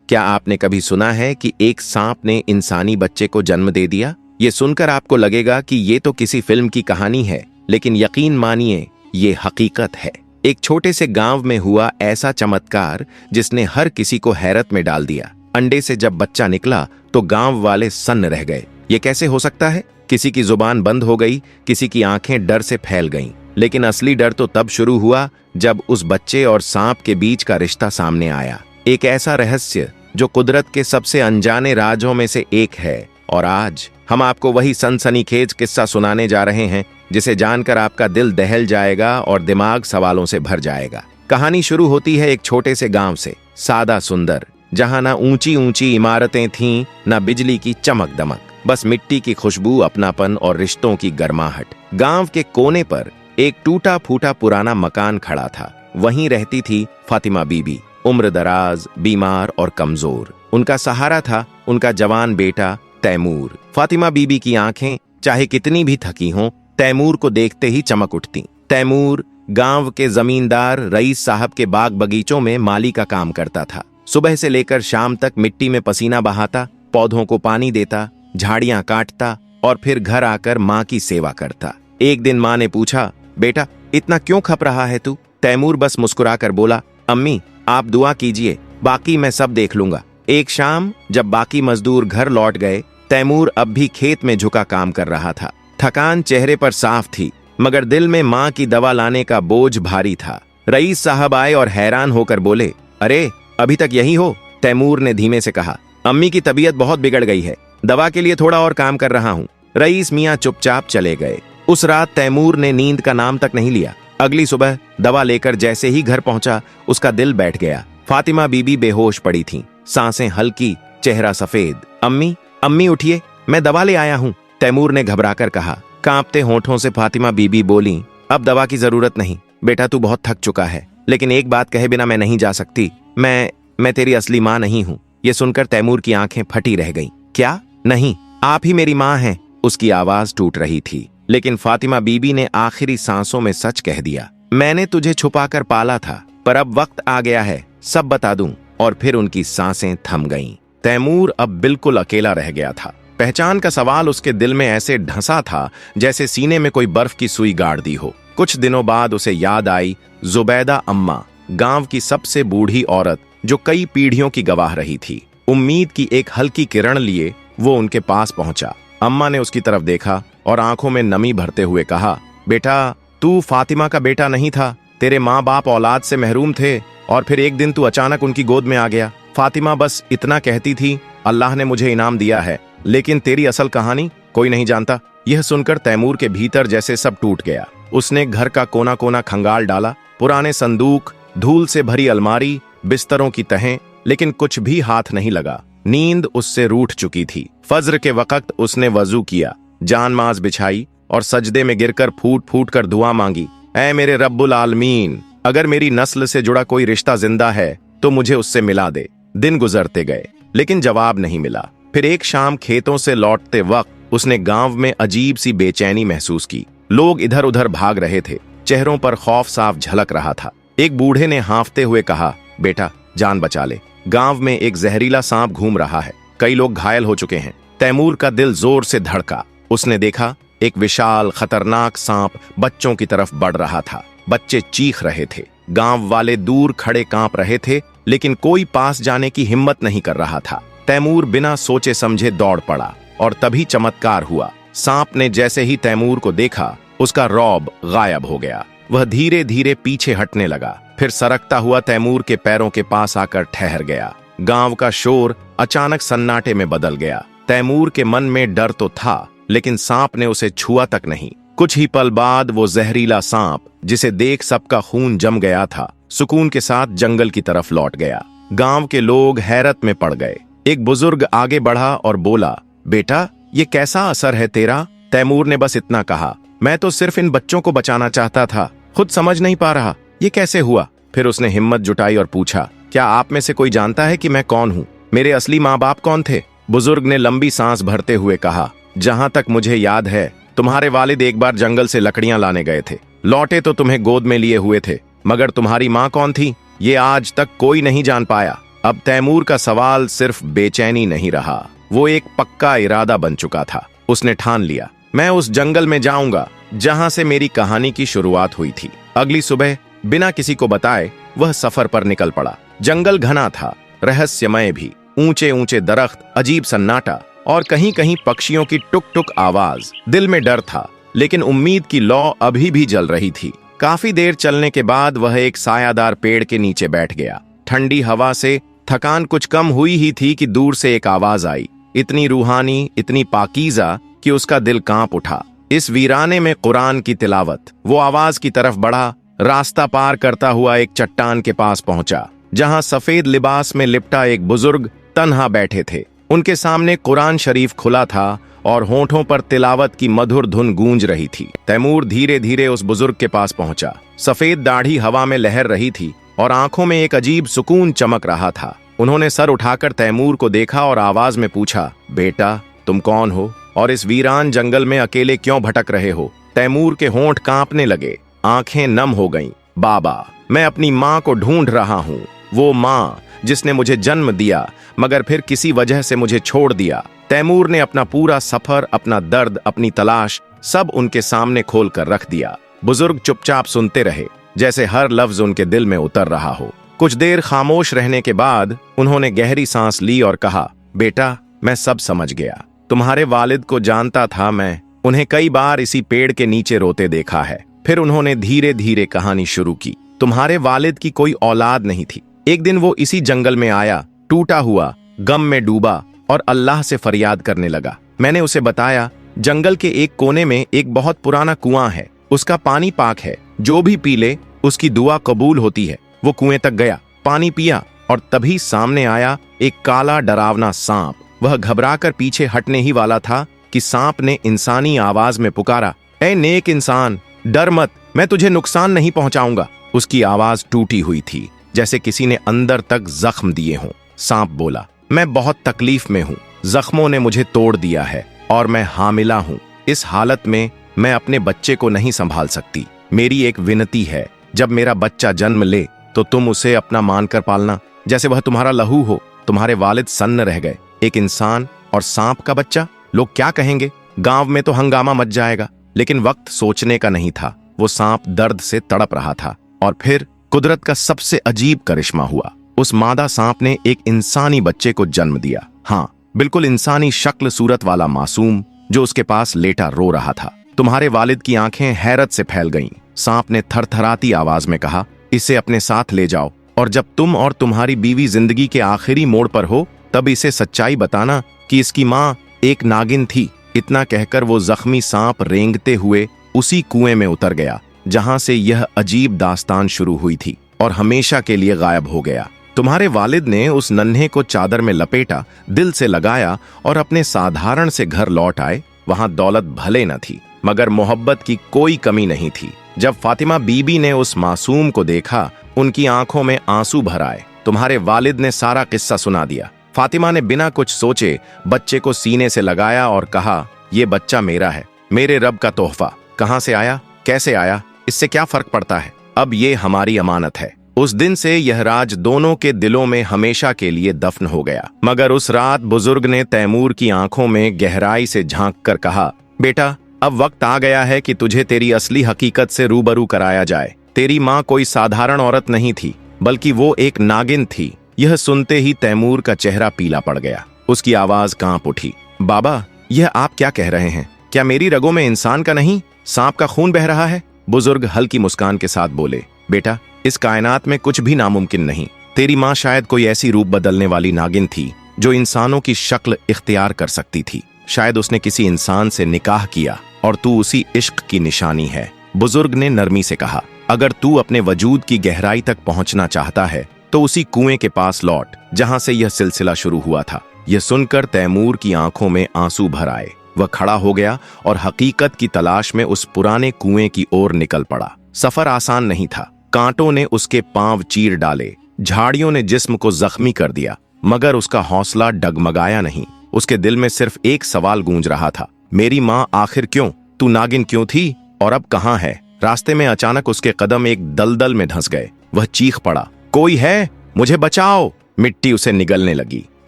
क्या आपने कभी सुना है कि एक सांप ने इंसानी बच्चे को जन्म दे दिया? ये सुनकर आपको लगेगा कि ये तो किसी फिल्म की कहानी है, लेकिन यकीन मानिए ये हकीकत है। एक छोटे से गांव में हुआ ऐसा चमत्कार जिसने हर किसी को हैरत में डाल दिया। अंडे से जब बच्चा निकला तो गांव वाले सन्न रह गए। ये कैसे हो सकता है? किसी की जुबान बंद हो गई, किसी की आंखें डर से फैल गईं। लेकिन असली डर तो तब शुरू हुआ जब उस बच्चे और सांप के बीच का रिश्ता सामने आया। एक ऐसा रहस्य जो कुदरत के सबसे अनजाने राजों में से एक है। और आज हम आपको वही सनसनीखेज किस्सा सुनाने जा रहे हैं जिसे जानकर आपका दिल दहल जाएगा और दिमाग सवालों से भर जाएगा। कहानी शुरू होती है एक छोटे से गांव से, सादा सुंदर, जहां ना ऊंची ऊंची इमारतें थीं, ना बिजली की चमक दमक, बस मिट्टी की खुशबू, अपनापन और रिश्तों की गर्माहट। गांव के कोने पर एक टूटा फूटा पुराना मकान खड़ा था। वहीं रहती थी फातिमा बीबी, उम्र दराज, बीमार और कमजोर। उनका सहारा था उनका जवान बेटा तैमूर। फातिमा बीबी की आंखें चाहे कितनी भी थकी हों, तैमूर को देखते ही चमक उठती। तैमूर गांव के जमींदार रईस साहब के बाग बगीचों में माली का काम करता था। सुबह से लेकर शाम तक मिट्टी में पसीना बहाता, पौधों को पानी देता, झाड़ियां काटता और फिर घर आकर माँ की सेवा करता। एक दिन माँ ने पूछा, बेटा इतना क्यों खप रहा है तू? तैमूर बस मुस्कुराकर बोला, अम्मी आप दुआ कीजिए, बाकी मैं सब देख लूंगा। एक शाम जब बाकी मजदूर घर लौट गए, तैमूर अब भी खेत में झुका काम कर रहा था। थकान चेहरे पर साफ थी, मगर दिल में माँ की दवा लाने का बोझ भारी था। रईस साहब आए और हैरान होकर बोले, अरे अभी तक यही हो? तैमूर ने धीमे से कहा, अम्मी की तबीयत बहुत बिगड़ गई है, दवा के लिए थोड़ा और काम कर रहा हूँ। रईस मियाँ चुपचाप चले गए। उस रात तैमूर ने नींद का नाम तक नहीं लिया। अगली सुबह दवा लेकर जैसे ही घर पहुंचा, उसका दिल बैठ गया। फातिमा बीबी बेहोश पड़ी थीं, सांसें हल्की, चेहरा सफेद। अम्मी अम्मी उठिए, मैं दवा ले आया हूँ, तैमूर ने घबराकर कहा। कांपते होठों से फातिमा बीबी बोली, अब दवा की जरूरत नहीं बेटा, तू बहुत थक चुका है, लेकिन एक बात कहे बिना मैं नहीं जा सकती। मैं तेरी असली माँ नहीं हूँ। ये सुनकर तैमूर की आंखें फटी रह गईं। क्या? नहीं, आप ही मेरी माँ हैं। उसकी आवाज टूट रही थी, लेकिन फातिमा बीबी ने आखिरी सांसों में सच कह दिया, मैंने तुझे छुपाकर पाला था, पर अब वक्त आ गया है, सब बता दूं। और फिर उनकी सांसें थम गईं। तैमूर अब बिल्कुल अकेला रह गया था। पहचान का सवाल उसके दिल में ऐसे ढंसा था जैसे सीने में कोई बर्फ की सुई गाड़ दी हो। कुछ दिनों बाद उसे याद आई जुबैदा अम्मा, गांव की सबसे बूढ़ी औरत जो कई पीढ़ियों की गवाह रही थी। उम्मीद की एक हल्की किरण लिए वो उनके पास पहुंचा। अम्मा ने उसकी तरफ देखा और आंखों में नमी भरते हुए कहा, बेटा तू फातिमा का बेटा नहीं था, तेरे माँ बाप औलाद से महरूम थे और फिर एक दिन तू अचानक उनकी गोद में आ गया। फातिमा बस इतना कहती थी, अल्लाह ने मुझे इनाम दिया है, लेकिन तेरी असल कहानी कोई नहीं जानता। यह सुनकर तैमूर के भीतर जैसे सब टूट गया। उसने घर का कोना कोना खंगाल डाला, पुराने संदूक, धूल से भरी अलमारी, बिस्तरों की तहें, लेकिन कुछ भी हाथ नहीं लगा। नींद उससे रूठ चुकी थी। फज्र के वक्त उसने वजू किया, जानमाज बिछाई और सजदे में गिरकर फूट फूट कर दुआ मांगी, ऐ मेरे रब्बुल आलमीन, अगर मेरी नस्ल से जुड़ा कोई रिश्ता जिंदा है तो मुझे उससे मिला दे। दिन गुजरते गए, लेकिन जवाब नहीं मिला। फिर एक शाम खेतों से लौटते वक्त उसने गांव में अजीब सी बेचैनी महसूस की। लोग इधर उधर भाग रहे थे, चेहरों पर खौफ साफ झलक रहा था। एक बूढ़े ने हांफते हुए कहा, बेटा जान बचा ले, गांव में एक जहरीला सांप घूम रहा है, कई लोग घायल हो चुके हैं। तैमूर का दिल जोर से धड़का। उसने देखा एक विशाल खतरनाक सांप बच्चों की तरफ बढ़ रहा था। बच्चे चीख रहे थे, गांव वाले दूर खड़े कांप रहे थे, लेकिन कोई पास जाने की हिम्मत नहीं कर रहा था। तैमूर बिना सोचे समझे दौड़ पड़ा और तभी चमत्कार हुआ। सांप ने जैसे ही तैमूर को देखा, उसका रौब गायब हो गया। वह धीरे धीरे पीछे हटने लगा, फिर सरकता हुआ तैमूर के पैरों के पास आकर ठहर गया। गांव का शोर अचानक सन्नाटे में बदल गया। तैमूर के मन में डर तो था, लेकिन सांप ने उसे छुआ तक नहीं। कुछ ही पल बाद वो जहरीला सांप, जिसे देख सबका खून जम गया था, सुकून के साथ जंगल की तरफ लौट गया। गांव के लोग हैरत में पड़ गए। एक बुजुर्ग आगे बढ़ा और बोला, बेटा ये कैसा असर है तेरा? तैमूर ने बस इतना कहा, मैं तो सिर्फ इन बच्चों को बचाना चाहता था, खुद समझ नहीं पा रहा ये कैसे हुआ। फिर उसने हिम्मत जुटाई और पूछा, क्या आप में से कोई जानता है कि मैं कौन हूँ? मेरे असली माँ बाप कौन थे? बुजुर्ग ने लंबी सांस भरते हुए कहा, जहां तक मुझे याद है तुम्हारे वालिद एक बार जंगल से लकड़ियां लाने गए थे, लौटे तो तुम्हें गोद में लिए हुए थे, मगर तुम्हारी माँ कौन थी ये आज तक कोई नहीं जान पाया। अब तैमूर का सवाल सिर्फ बेचैनी नहीं रहा, वो एक पक्का इरादा बन चुका था। उसने ठान लिया, मैं उस जंगल में जाऊंगा जहां से मेरी कहानी की शुरुआत हुई थी। अगली सुबह बिना किसी को बताए वह सफर पर निकल पड़ा। जंगल घना था, रहस्यमय भी, ऊंचे ऊंचे दरख्त, अजीब सन्नाटा और कहीं कहीं पक्षियों की टुक टुक आवाज। दिल में डर था, लेकिन उम्मीद की लौ अभी भी जल रही थी। काफी देर चलने के बाद वह एक सायादार पेड़ के नीचे बैठ गया। ठंडी हवा से थकान कुछ कम हुई ही थी कि दूर से एक आवाज आई, इतनी रूहानी, इतनी पाकीज़ा कि उसका दिल कांप उठा। इस वीराने में कुरान की तिलावत। वो आवाज की तरफ बढ़ा, रास्ता पार करता हुआ एक चट्टान के पास पहुंचा, जहां सफेद लिबास में लिपटा एक बुजुर्ग तन्हा बैठे थे। उनके सामने कुरान शरीफ खुला था और होंठों पर तिलावत की मधुर धुन गूंज रही थी। तैमूर धीरे धीरे उस बुजुर्ग के पास पहुंचा। सफेद दाढ़ी हवा में लहर रही थी और आंखों में एक अजीब सुकून चमक रहा था। उन्होंने सर उठाकर तैमूर को देखा और आवाज में पूछा, बेटा तुम कौन हो और इस वीरान जंगल में अकेले क्यों भटक रहे हो? तैमूर के होंठ कांपने लगे, आंखें नम हो गईं। बाबा, मैं अपनी माँ को ढूंढ रहा हूँ, वो माँ जिसने मुझे जन्म दिया मगर फिर किसी वजह से मुझे छोड़ दिया। तैमूर ने अपना पूरा सफर, अपना दर्द, अपनी तलाश सब उनके सामने खोल कर रख दिया। बुजुर्ग चुपचाप सुनते रहे, जैसे हर लफ्ज उनके दिल में उतर रहा हो। कुछ देर खामोश रहने के बाद उन्होंने गहरी सांस ली और कहा, बेटा मैं सब समझ गया। तुम्हारे वालिद को जानता था मैं, उन्हें कई बार इसी पेड़ के नीचे रोते देखा है। फिर उन्होंने धीरे धीरे कहानी शुरू की। तुम्हारे वालिद की कोई औलाद नहीं थी। एक दिन वो इसी जंगल में आया, टूटा हुआ, गम में डूबा और अल्लाह से फरियाद करने लगा। मैंने उसे बताया, जंगल के एक कोने में एक बहुत पुराना कुआं है, उसका पानी पाक है, जो भी पी ले उसकी दुआ कबूल होती है। वो कुएं तक गया, पानी पिया और तभी सामने आया एक काला डरावना सांप। वह घबराकर पीछे हटने ही वाला था कि सांप ने इंसानी आवाज में पुकारा, ए नेक इंसान, डर मत, मैं तुझे नुकसान नहीं पहुंचाऊंगा। उसकी आवाज टूटी हुई थी, जैसे किसी ने अंदर तक जख्म दिए हों। सांप बोला, मैं बहुत तकलीफ में हूँ, जख्मों ने मुझे तोड़ दिया है और मैं हामिला हूँ। इस हालत में मैं अपने बच्चे को नहीं संभाल सकती। मेरी एक विनती है, जब मेरा बच्चा जन्म ले तो तुम उसे अपना मानकर पालना, जैसे वह तुम्हारा लहू हो। तुम्हारे वालिद सन्न रह गए, एक इंसान और सांप का बच्चा, लोग क्या कहेंगे? गांव में तो हंगामा मच जाएगा। लेकिन वक्त सोचने का नहीं था। वो सांप दर्द से तड़प रहा था और फिर कुदरत का सबसे अजीब करिश्मा हुआ। उस मादा सांप ने एक इंसानी बच्चे को जन्म दिया। हाँ, बिल्कुल इंसानी शक्ल सूरत वाला मासूम, जो उसके पास लेटा रो रहा था। तुम्हारे वालिद की आंखें हैरत से फैल गईं। सांप ने थरथराती आवाज में कहा, इसे अपने साथ ले जाओ और जब तुम और तुम्हारी बीवी जिंदगी के आखिरी मोड़ पर हो तब इसे सच्चाई बताना कि इसकी माँ एक नागिन थी। इतना कहकर वो जख्मी सांप रेंगते हुए उसी कुएं में उतर गया जहां से यह अजीब दास्तान शुरू हुई थी और हमेशा के लिए गायब हो गया। तुम्हारे वालिद ने उस नन्हे को चादर में लपेटा, दिल से लगाया और अपने साधारण से घर लौट आए। वहां दौलत भले न थी मगर मोहब्बत की कोई कमी नहीं थी। जब फातिमा बीबी ने उस मासूम को देखा, उनकी आंखों में आंसू भर आए। तुम्हारे वालिद ने सारा किस्सा सुना दिया। फातिमा ने बिना कुछ सोचे बच्चे को सीने से लगाया और कहा, ये बच्चा मेरा है, मेरे रब का तोहफा। कहां से आया, कैसे आया, इससे क्या फर्क पड़ता है? अब ये हमारी अमानत है। उस दिन से यह राज दोनों के दिलों में हमेशा के लिए दफन हो गया। मगर उस रात बुजुर्ग ने तैमूर की आंखों में गहराई से झांक कर कहा, बेटा अब वक्त आ गया है कि तुझे तेरी असली हकीकत से रूबरू कराया जाए। तेरी माँ कोई साधारण औरत नहीं थी, बल्कि वो एक नागिन थी। यह सुनते ही तैमूर का चेहरा पीला पड़ गया। उसकी आवाज कांप उठी, बाबा यह आप क्या कह रहे हैं? क्या मेरी रगों में इंसान का नहीं, सांप का खून बह रहा है? बुजुर्ग हल्की मुस्कान के साथ बोले, बेटा इस कायनात में कुछ भी नामुमकिन नहीं। तेरी माँ शायद कोई ऐसी रूप बदलने वाली नागिन थी जो इंसानों की शक्ल इख्तियार कर सकती थी। शायद उसने किसी इंसान से निकाह किया और तू उसी इश्क की निशानी है। बुजुर्ग ने नरमी से कहा, अगर तू अपने वजूद की गहराई तक पहुंचना चाहता है तो उसी कुएं के पास लौट जहां से यह सिलसिला शुरू हुआ था। यह सुनकर तैमूर की आंखों में आंसू भर आए। वह खड़ा हो गया और हकीकत की तलाश में उस पुराने कुएं की ओर निकल पड़ा। सफर आसान नहीं था। कांटों ने उसके पांव चीर डाले, झाड़ियों ने जिस्म को जख्मी कर दिया, मगर उसका हौसला डगमगाया नहीं। उसके दिल में सिर्फ एक सवाल गूंज रहा था, मेरी माँ आखिर क्यों, तू नागिन क्यों थी और अब कहाँ है? रास्ते में अचानक उसके कदम एक दलदल में धंस गए। वह चीख पड़ा, कोई है, मुझे बचाओ। मिट्टी उसे निगलने लगी,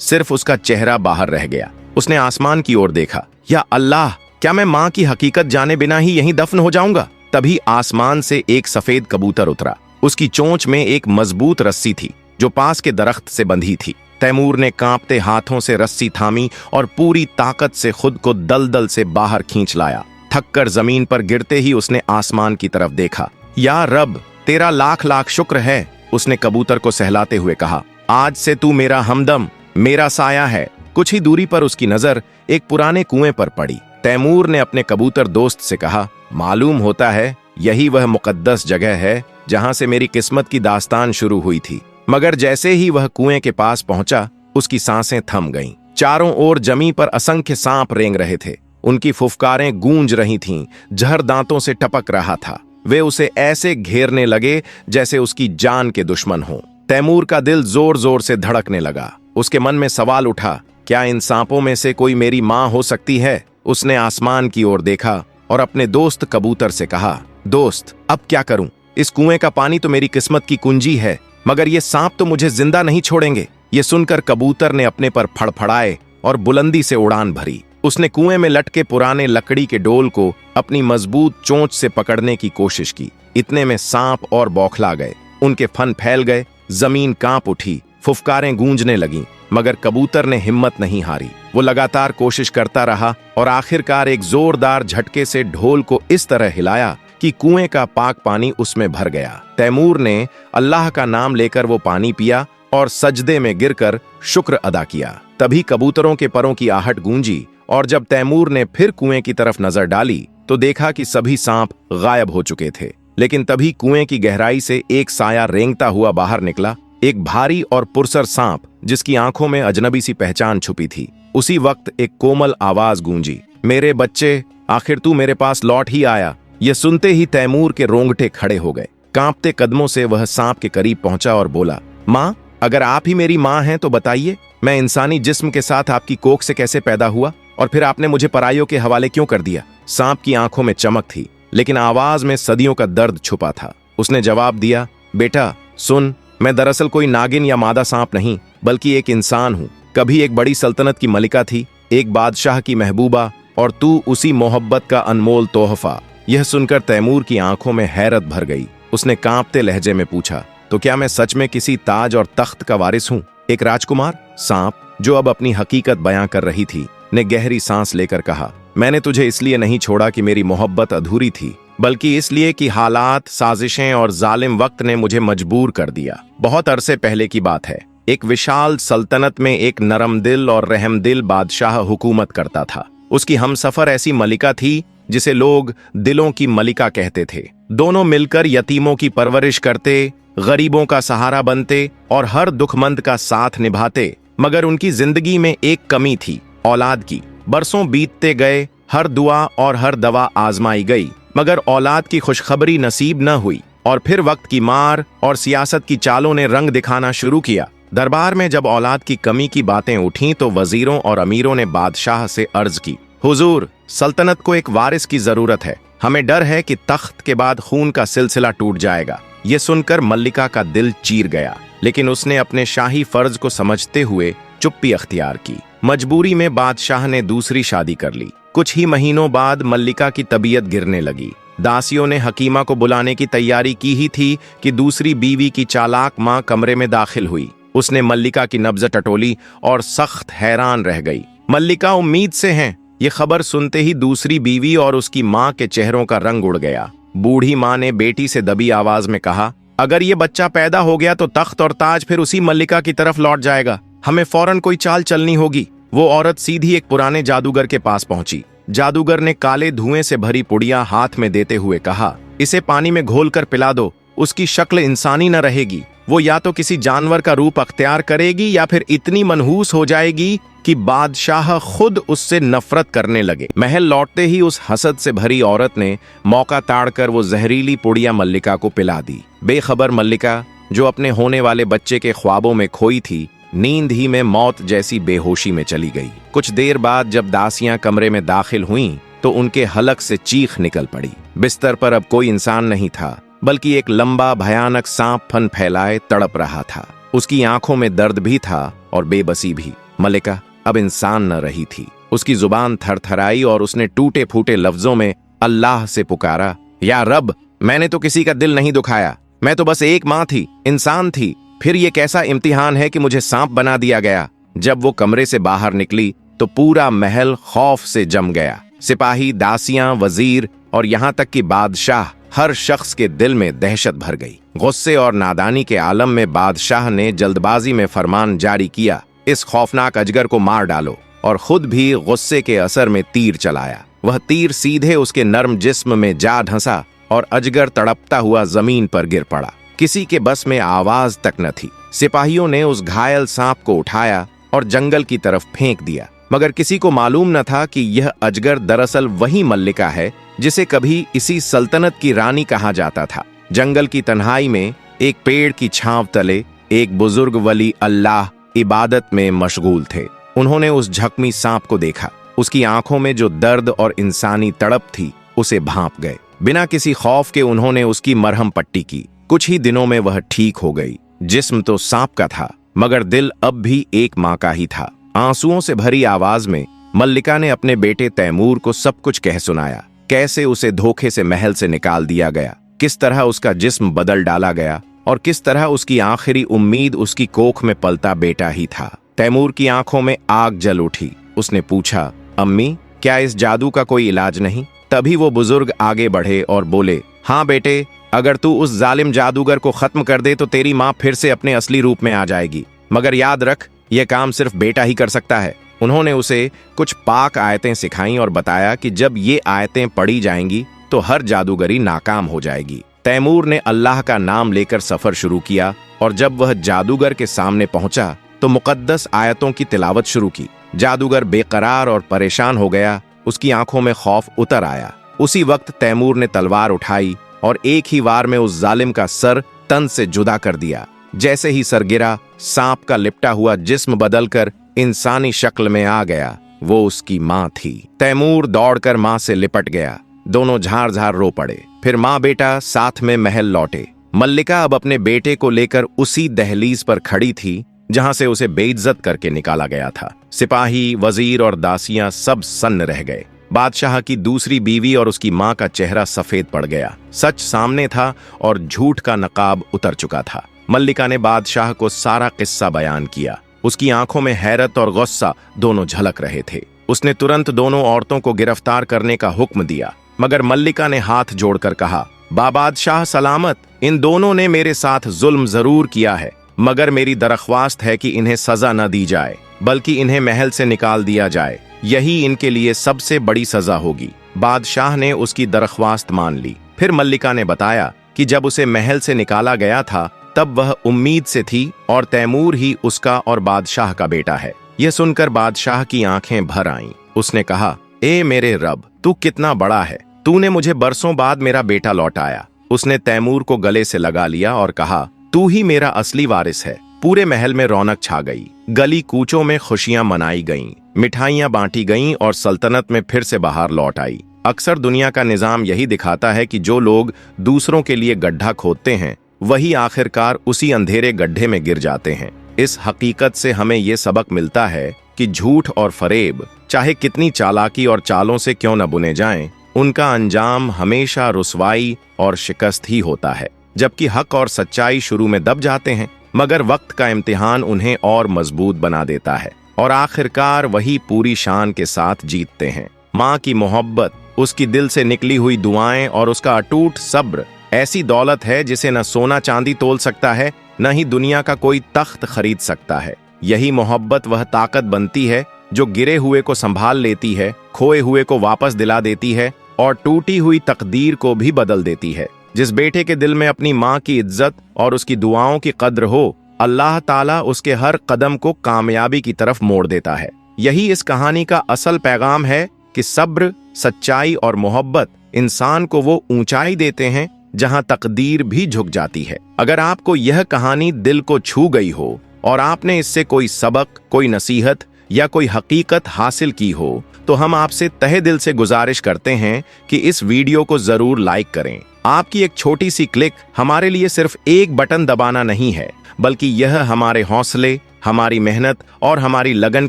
सिर्फ उसका चेहरा बाहर रह गया। उसने आसमान की ओर देखा। या अल्लाह, क्या मैं माँ की हकीकत जाने बिना ही यहीं दफन हो जाऊंगा? तभी आसमान से एक सफेद कबूतर उतरा। उसकी चोंच में एक मजबूत रस्सी थी जो पास के दरख्त से बंधी थी। तैमूर ने कांपते हाथों से रस्सी थामी और पूरी ताकत से खुद को दलदल से बाहर खींच लाया। थककर जमीन पर गिरते ही उसने आसमान की तरफ देखा। या रब, तेरा लाख लाख शुक्र है, उसने कबूतर को सहलाते हुए कहा। आज से तू मेरा हमदम, मेरा साया है। कुछ ही दूरी पर उसकी नजर एक पुराने कुएं पर पड़ी। तैमूर ने अपने कबूतर दोस्त से कहा, मालूम होता है यही वह मुकद्दस जगह है जहां से मेरी किस्मत की दास्तान शुरू हुई थी। मगर जैसे ही वह कुएं के पास पहुंचा, उसकी सांसें थम गईं। चारों ओर जमी पर असंख्य सांप रेंग रहे थे। उनकी फुफकारें गूंज रही थीं, जहर दांतों से टपक रहा था। वे उसे ऐसे घेरने लगे जैसे उसकी जान के दुश्मन हों। तैमूर का दिल जोर जोर से धड़कने लगा। उसके मन में सवाल उठा, क्या इन सांपों में से कोई मेरी मां हो सकती है? उसने आसमान की ओर देखा और अपने दोस्त कबूतर से कहा, दोस्त, अब क्या करूं? इस कुएं का पानी तो मेरी किस्मत की कुंजी है, मगर ये सांप तो मुझे जिंदा नहीं छोड़ेंगे। ये सुनकर कबूतर ने अपने पर फड़फड़ाए और बुलंदी से उड़ान भरी। उसने कुएं में लटके पुराने लकड़ी के डोल को अपनी मजबूत चोंच से पकड़ने की कोशिश की। इतने में सांप और बौखला गए। उनके फन फैल गए, जमीन कांप उठी, फुफकारें गूंजने लगीं, मगर कबूतर ने हिम्मत नहीं हारी। वो लगातार कोशिश करता रहा और आखिरकार एक जोरदार झटके से ढोल को इस तरह हिलाया कि कुएं का पाक पानी उसमें भर गया। तैमूर ने अल्लाह का नाम लेकर वो पानी पिया और सजदे में गिरकर शुक्र अदा किया। तभी कबूतरों के परों की आहट गूंजी और जब तैमूर ने फिर कुएं की तरफ नजर डाली तो देखा कि सभी सांप गायब हो चुके थे। लेकिन तभी कुएं की गहराई से एक साया रेंगता हुआ बाहर निकला, एक भारी और पुरसर सांप जिसकी आंखों में अजनबी सी पहचान छुपी थी। उसी वक्त एक कोमल आवाज गूंजी, मेरे बच्चे, आखिर तू मेरे पास लौट ही आया। यह सुनते ही तैमूर के रोंगटे खड़े हो गए। कांपते कदमों से वह सांप के करीब पहुंचा और बोला, माँ, अगर आप ही मेरी माँ हैं तो बताइए, मैं इंसानी जिस्म के साथ आपकी कोख से कैसे पैदा हुआ और फिर आपने मुझे पराइयों के हवाले क्यों कर दिया? सांप की आंखों में चमक थी, लेकिन आवाज में सदियों का दर्द छुपा था। उसने जवाब दिया, बेटा सुन, मैं दरअसल कोई नागिन या मादा सांप नहीं, बल्कि एक इंसान हूँ। कभी एक बड़ी सल्तनत की मलिका थी, एक बादशाह की महबूबा, और तू उसी मोहब्बत का अनमोल तोहफा। यह सुनकर तैमूर की आंखों में हैरत भर गई। उसने कांपते लहजे में पूछा, तो क्या मैं सच में किसी ताज और तख्त का वारिस हूँ? एक राजकुमार? सांप, जो अब अपनी हकीकत बयां कर रही थी, ने गहरी सांस लेकर कहा, मैंने तुझे इसलिए नहीं छोड़ा कि मेरी मोहब्बत अधूरी थी, बल्कि इसलिए कि हालात, साजिशें और जालिम वक्त ने मुझे मजबूर कर दिया। बहुत अरसे पहले की बात है। एक विशाल सल्तनत में एक नरम दिल और रहमदिल बादशाह हुकूमत करता था। उसकी हमसफर ऐसी मलिका थी जिसे लोग दिलों की मलिका कहते थे। दोनों मिलकर यतीमों की परवरिश करते, गरीबों का सहारा बनते और हर दुखमंद का साथ निभाते। मगर उनकी जिंदगी में एक कमी थी, औलाद की। बरसों बीतते गए, हर दुआ और हर दवा आजमाई गई, मगर औलाद की खुशखबरी नसीब न हुई। और फिर वक्त की मार और सियासत की चालों ने रंग दिखाना शुरू किया। दरबार में जब औलाद की कमी की बातें उठीं तो वजीरों और अमीरों ने बादशाह से अर्ज की, हुजूर, सल्तनत को एक वारिस की जरूरत है। हमें डर है कि तख्त के बाद खून का सिलसिला टूट जाएगा। ये सुनकर मल्लिका का दिल चीर गया, लेकिन उसने अपने शाही फर्ज को समझते हुए चुप्पी अख्तियार की। मजबूरी में बादशाह ने दूसरी शादी कर ली। कुछ ही महीनों बाद मल्लिका की तबीयत गिरने लगी। दासियों ने हकीमा को बुलाने की तैयारी की ही थी कि दूसरी बीवी की चालाक मां कमरे में दाखिल हुई। उसने मल्लिका की नब्ज टटोली और सख्त हैरान रह गई। मल्लिका उम्मीद से हैं। ये खबर सुनते ही दूसरी बीवी और उसकी मां के चेहरों का रंग उड़ गया। बूढ़ी मां ने बेटी से दबी आवाज में कहा, अगर ये बच्चा पैदा हो गया तो तख्त और ताज फिर उसी मल्लिका की तरफ लौट जाएगा। हमें फौरन कोई चाल चलनी होगी। वो औरत सीधी एक पुराने जादूगर के पास पहुंची। जादूगर ने काले धुएं से भरी पुड़िया हाथ में देते हुए कहा, इसे पानी में घोलकर पिला दो। उसकी शक्ल इंसानी न रहेगी। वो या तो किसी जानवर का रूप अख्तियार करेगी या फिर इतनी मनहूस हो जाएगी कि बादशाह खुद उससे नफरत करने लगे। महल लौटते ही उस हसद से भरी औरत ने मौका ताड़कर वो जहरीली पुड़िया मल्लिका को पिला दी। बेखबर मल्लिका, जो अपने होने वाले बच्चे के ख्वाबों में खोई थी, नींद ही में मौत जैसी बेहोशी में चली गई। कुछ देर बाद जब दासियां कमरे में दाखिल हुईं तो उनके हलक से चीख निकल पड़ी। बिस्तर पर अब कोई इंसान नहीं था, बल्कि एक लंबा भयानक सांप फन फैलाए तड़प रहा था। उसकी आंखों में दर्द भी था और बेबसी भी। मल्लिका अब इंसान न रही थी। उसकी जुबान थरथराई और उसने टूटे फूटे लफ्जों में अल्लाह से पुकारा, या रब, मैंने तो किसी का दिल नहीं दुखाया, मैं तो बस एक माँ थी, इंसान थी। फिर ये कैसा इम्तिहान है कि मुझे सांप बना दिया गया। जब वो कमरे से बाहर निकली तो पूरा महल खौफ से जम गया। सिपाही, दासियां, वजीर और यहाँ तक कि बादशाह, हर शख्स के दिल में दहशत भर गई। गुस्से और नादानी के आलम में बादशाह ने जल्दबाजी में फरमान जारी किया, इस खौफनाक अजगर को मार डालो, और खुद भी गुस्से के असर में तीर चलाया। वह तीर सीधे उसके नर्म जिस्म में जा ढंसा और अजगर तड़पता हुआ जमीन पर गिर पड़ा। किसी के बस में आवाज तक न थी। सिपाहियों ने उस घायल सांप को उठाया और जंगल की तरफ फेंक दिया, मगर किसी को मालूम न था कि यह अजगर दरअसल वही मल्लिका है जिसे कभी इसी सल्तनत की रानी कहा जाता था। जंगल की तन्हाई में एक पेड़ की छांव तले एक बुजुर्ग वली अल्लाह इबादत में मशगूल थे। उन्होंने उस झकमी सांप को देखा। उसकी आंखों में जो दर्द और इंसानी तड़प थी उसे भांप गए। बिना किसी खौफ के उन्होंने उसकी मरहम पट्टी की। कुछ ही दिनों में वह ठीक हो गई। जिस्म तो सांप का था, मगर दिल अब भी एक माँ का ही था। आंसुओं से भरी आवाज में मल्लिका ने अपने बेटे तैमूर को सब कुछ कह सुनाया। कैसे उसे धोखे से महल से निकाल दिया गया, किस तरह उसका जिस्म बदल डाला गया और किस तरह उसकी आखिरी उम्मीद उसकी कोख में पलता बेटा ही था। तैमूर की आंखों में आग जल उठी। उसने पूछा, अम्मी, क्या इस जादू का कोई इलाज नहीं? तभी वो बुजुर्ग आगे बढ़े और बोले, हाँ बेटे, अगर तू उस जालिम जादूगर को खत्म कर दे तो तेरी माँ फिर से अपने असली रूप में आ जाएगी। मगर याद रख, यह काम सिर्फ बेटा ही कर सकता है। उन्होंने उसे कुछ पाक आयतें सिखाईं और बताया कि जब ये आयतें पढ़ी जाएंगी तो हर जादूगरी नाकाम हो जाएगी। तैमूर ने अल्लाह का नाम लेकर सफर शुरू किया और जब वह जादूगर के सामने पहुंचा तो मुकद्दस आयतों की तिलावत शुरू की। जादूगर बेकरार और परेशान हो गया। उसकी आंखों में खौफ उतर आया। उसी वक्त तैमूर ने तलवार उठाई और एक ही वार में उस जालिम का सर तन से जुदा कर दिया। जैसे ही सर गिरा, सांप का लिपटा हुआ जिस्म बदलकर इंसानी शक्ल में आ गया। वो उसकी माँ थी। तैमूर दौड़कर माँ से लिपट गया। दोनों झार झार रो पड़े। फिर माँ बेटा साथ में महल लौटे। मल्लिका अब अपने बेटे को लेकर उसी दहलीज पर खड़ी थी जहां से उसे बेइज्जत करके निकाला गया था। सिपाही, वजीर और दासियां सब सन्न रह गए। बादशाह की दूसरी बीवी और उसकी माँ का चेहरा सफेद पड़ गया। सच सामने था और झूठ का नकाब उतर चुका था। मल्लिका ने बादशाह को सारा किस्सा बयान किया। उसकी आंखों में हैरत और गुस्सा दोनों झलक रहे थे। उसने तुरंत दोनों औरतों को गिरफ्तार करने का हुक्म दिया, मगर मल्लिका ने हाथ जोड़कर कहा, बादशाह सलामत, इन दोनों ने मेरे साथ जुल्म जरूर किया है, मगर मेरी दरख्वास्त है कि इन्हें सजा न दी जाए, बल्कि इन्हें महल से निकाल दिया जाए। यही इनके लिए सबसे बड़ी सजा होगी। बादशाह ने उसकी दरख्वास्त मान ली। फिर मल्लिका ने बताया कि जब उसे महल से निकाला गया था तब वह उम्मीद से थी और तैमूर ही उसका और बादशाह का बेटा है। यह सुनकर बादशाह की आंखें भर आईं। उसने कहा, ए मेरे रब, तू कितना बड़ा है, तूने मुझे बरसों बाद मेरा बेटा लौटाया। उसने तैमूर को गले से लगा लिया और कहा, तू ही मेरा असली वारिस है। पूरे महल में रौनक छा गई। गली कूचों में खुशियां मनाई गईं, मिठाइयां बांटी गईं और सल्तनत में फिर से बहार लौट आई। अक्सर दुनिया का निजाम यही दिखाता है कि जो लोग दूसरों के लिए गड्ढा खोदते हैं वही आखिरकार उसी अंधेरे गड्ढे में गिर जाते हैं। इस हकीकत से हमें ये सबक मिलता है कि झूठ और फरेब चाहे कितनी चालाकी और चालों से क्यों न बुने जाएं, उनका अंजाम हमेशा रुसवाई और शिकस्त ही होता है। जबकि हक और सच्चाई शुरू में दब जाते हैं, मगर वक्त का इम्तिहान उन्हें और मजबूत बना देता है और आखिरकार वही पूरी शान के साथ जीतते हैं। माँ की मोहब्बत, उसकी दिल से निकली हुई दुआएं और उसका अटूट सब्र ऐसी दौलत है जिसे न सोना चांदी तोल सकता है, न ही दुनिया का कोई तख्त खरीद सकता है। यही मोहब्बत वह ताकत बनती है जो गिरे हुए को संभाल लेती है, खोए हुए को वापस दिला देती है और टूटी हुई तकदीर को भी बदल देती है। जिस बेटे के दिल में अपनी माँ की इज्जत और उसकी दुआओं की कद्र हो, अल्लाह ताला उसके हर कदम को कामयाबी की तरफ मोड़ देता है। यही इस कहानी का असल पैगाम है कि सब्र, सच्चाई और मोहब्बत इंसान को वो ऊंचाई देते हैं जहां तकदीर भी झुक जाती है। अगर आपको यह कहानी दिल को छू गई हो और आपने इससे कोई सबक, कोई नसीहत या कोई हकीकत हासिल की हो, तो हम आपसे तहे दिल से गुजारिश करते हैं कि इस वीडियो को जरूर लाइक करें। आपकी एक छोटी सी क्लिक हमारे लिए सिर्फ एक बटन दबाना नहीं है, बल्कि यह हमारे हौसले, हमारी मेहनत और हमारी लगन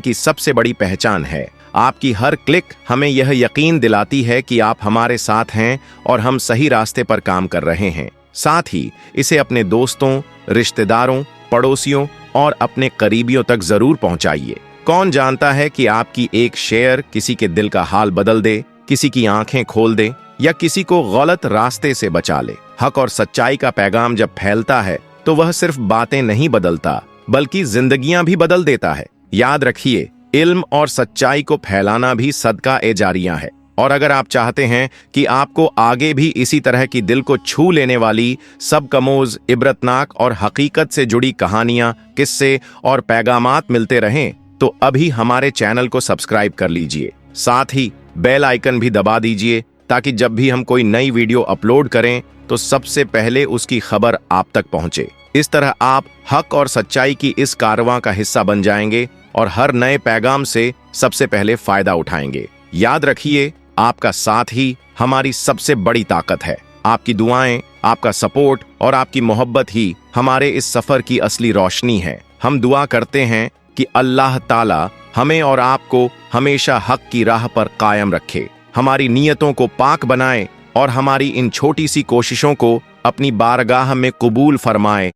की सबसे बड़ी पहचान है। आपकी हर क्लिक हमें यह यकीन दिलाती है कि आप हमारे साथ हैं और हम सही रास्ते पर काम कर रहे हैं। साथ ही इसे अपने दोस्तों, रिश्तेदारों, पड़ोसियों और अपने करीबियों तक जरूर पहुंचाइए। कौन जानता है कि आपकी एक शेयर किसी के दिल का हाल बदल दे, किसी की आंखें खोल दे या किसी को गलत रास्ते से बचा ले। हक और सच्चाई का पैगाम जब फैलता है तो वह सिर्फ बातें नहीं बदलता, बल्कि जिंदगियां भी बदल देता है। याद रखिए, इल्म और सच्चाई को फैलाना भी सदका ए जारिया है। और अगर आप चाहते हैं कि आपको आगे भी इसी तरह की दिल को छू लेने वाली सबकमोज, इबरतनाक और हकीकत से जुड़ी कहानियां, किस्से और पैगामात मिलते रहें, तो अभी हमारे चैनल को सब्सक्राइब कर लीजिए। साथ ही बेल आइकन भी दबा दीजिए, ताकि जब भी हम कोई नई वीडियो अपलोड करें तो सबसे पहले उसकी खबर आप तक पहुंचे। इस तरह आप हक और सच्चाई की इस कारवां का हिस्सा बन जाएंगे और हर नए पैगाम से सबसे पहले फायदा उठाएंगे। याद रखिए, आपका साथ ही हमारी सबसे बड़ी ताकत है। आपकी दुआएं, आपका सपोर्ट और आपकी मोहब्बत ही हमारे इस सफर की असली रोशनी है। हम दुआ करते हैं कि अल्लाह ताला हमें और आपको हमेशा हक की राह पर कायम रखे, हमारी नीयतों को पाक बनाए और हमारी इन छोटी सी कोशिशों को अपनी बारगाह में कबूल फरमाए।